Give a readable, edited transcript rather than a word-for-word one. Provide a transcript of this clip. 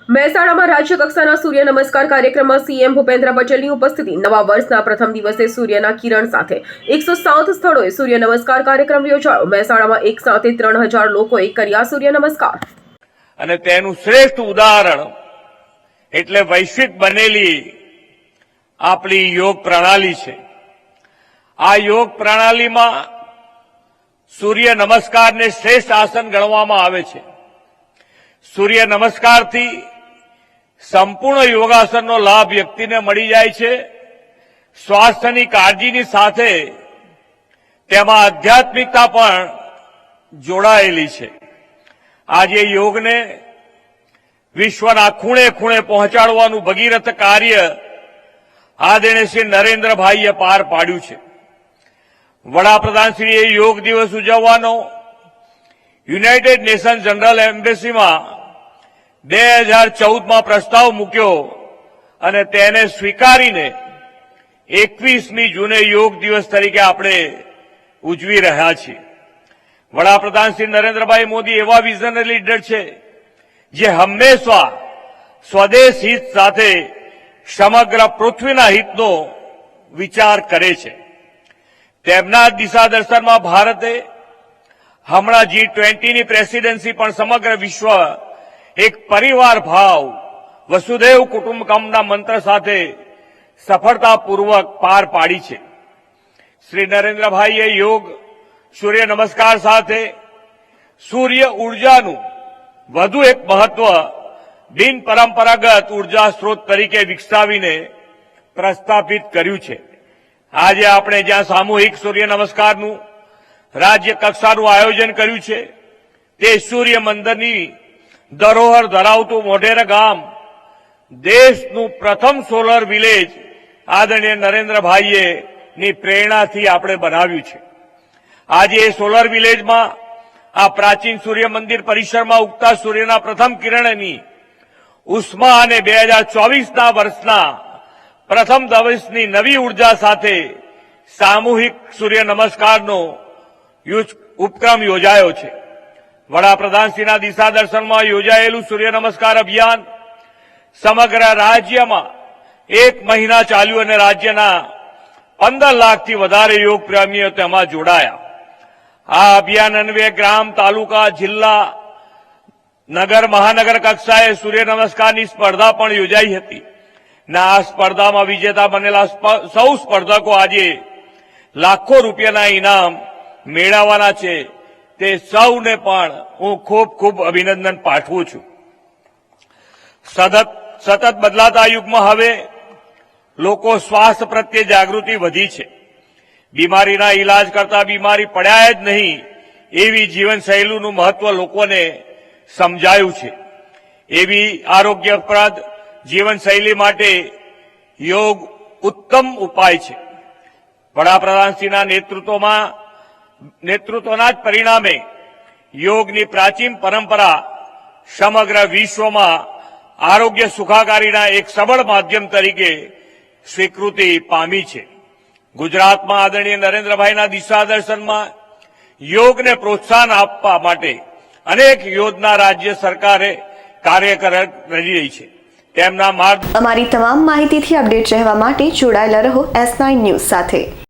મહેસાણામાં રાજ્ય કક્ષાના સૂર્ય નમસ્કાર કાર્યક્રમમાં સીએમ ભૂપેન્દ્ર પટેલની ઉપસ્થિતિ. નવા વર્ષના પ્રથમ દિવસે સૂર્યના કિરણ સાથે 107 સ્થળોએ સૂર્ય નમસ્કાર કાર્યક્રમ યોજાયો. મહેસાણામાં એક સાથે 3000 લોકોએ કર્યા સૂર્ય નમસ્કાર. અને તેનું શ્રેષ્ઠ ઉદાહરણ એટલે વૈશ્વિક બનેલી આપણી યોગ પ્રણાલી છે. આ યોગ પ્રણાલીમાં સૂર્ય નમસ્કારને શ્રેષ્ઠ આસન ગણવામાં આવે છે. સૂર્ય નમસ્કારથી સંપૂર્ણ યોગાસનનો લાભ વ્યક્તિને મળી જાય છે. સ્વાસ્થ્યની કાળજીની સાથે તેમાં આધ્યાત્મિકતા પણ જોડાયેલી છે. આજે યોગને વિશ્વના ખૂણે ખૂણે પહોંચાડવાનું ભગીરથ કાર્ય આદરણીય શ્રી નરેન્દ્રભાઈએ પાર પાડ્યું છે. વડાપ્રધાનશ્રીએ યોગ દિવસ ઉજવવાનો યુનાઇટેડ નેશન જનરલ એમ્બેસીમાં 2014માં પ્રસ્તાવ મૂક્યો અને તેને સ્વીકારીને 21મી જૂને યોગ દિવસ તરીકે આપણે ઉજવી રહ્યા છીએ. વડાપ્રધાન શ્રી નરેન્દ્રભાઈ મોદી એવા વિઝનરી લીડર છે જે હંમેશા સ્વદેશ હિત સાથે સમગ્ર પૃથ્વીના હિતનો વિચાર કરે છે. તેમના દિશા દર્શનમાં ભારતે હમણાં G20ની પ્રેસિડેન્સી પણ સમગ્ર વિશ્વ એક પરિવાર ભાવ વસુધૈવ કુટુંબકમના મંત્ર સાથે સફળતાપૂર્વક પાર પાડી છે. શ્રી નરેન્દ્રભાઈએ યોગ સૂર્ય નમસ્કાર સાથે સૂર્ય ઉર્જાનું વધુ એક મહત્વ બિન પરંપરાગત ઉર્જા સ્ત્રોત તરીકે વિકસાવીને પ્રસ્થાપિત કર્યું છે. આજે આપણે જ્યાં સામૂહિક સૂર્ય નમસ્કારનું રાજ્ય કક્ષાનું આયોજન કર્યું છે તે સૂર્ય મંદિરની ધરોહર ધરાવતું મોઢેરા ગામ દેશનું પ્રથમ સોલર વિલેજ આદરણીય નરેન્દ્રભાઈએ ની પ્રેરણાથી આપણે બનાવ્યું છે. આજે સોલર વિલેજમાં આ પ્રાચીન સૂર્ય મંદિર પરિસરમાં ઉગતા સૂર્યના પ્રથમ કિરણની ઉષ્મા અને 2024ના વર્ષના પ્રથમ દિવસની નવી ઉર્જા સાથે સામૂહિક સૂર્ય નમસ્કારનો ઉપક્રમ યોજાયો છે. વડાપ્રધાનશ્રીના દિશા દર્શનમાં યોજાયેલું સૂર્ય નમસ્કાર અભિયાન સમગ્ર રાજ્યમાં 1 મહિના ચાલ્યું અને રાજ્યના 15 લાખથી વધારે યોગ પ્રેમીઓ તેમાં જોડાયા. આ અભિયાન અન્વયે ગ્રામ, તાલુકા, જિલ્લા, નગર, મહાનગર કક્ષાએ સૂર્ય નમસ્કારની સ્પર્ધા પણ યોજાઈ હતી. આ સ્પર્ધામાં વિજેતા બનેલા સૌ સ્પર્ધકો આજે લાખો રૂપિયાના ઇનામ મેળવવાના છે. તે સૌને પણ હું ખૂબ ખૂબ અભિનંદન પાઠવું છું. સતત બદલાતા યુગમાં હવે લોકો સ્વાસ્થ્ય પ્રત્યે જાગૃતિ વધી છે. બીમારીના ઇલાજ કરતા બીમારી પડ્યા જ નહીં એવી જીવનશૈલીનું મહત્વ લોકોને સમજાયું છે. એવી આરોગ્યપ્રદ જીવનશૈલી માટે યોગ ઉત્તમ ઉપાય છે. વડાપ્રધાનશ્રીના નેતૃત્વના જ પરિણામે યોગની પ્રાચીન પરંપરા સમગ્ર વિશ્વમાં આરોગ્ય સુખાકારીના એક સબળ માધ્યમ તરીકે સ્વીકૃતિ પામી છે. ગુજરાતમાં આદરણીય નરેન્દ્રભાઈના દિશા દર્શનમાં યોગને પ્રોત્સાહન આપવા માટે અનેક યોજના રાજ્ય સરકારે કાર્ય કરી રહી છે. તેમના માર્ગ અમારી તમામ માહિતીથી અપડેટ રહેવા માટે જોડાયેલા રહો S9 ન્યૂઝ સાથે.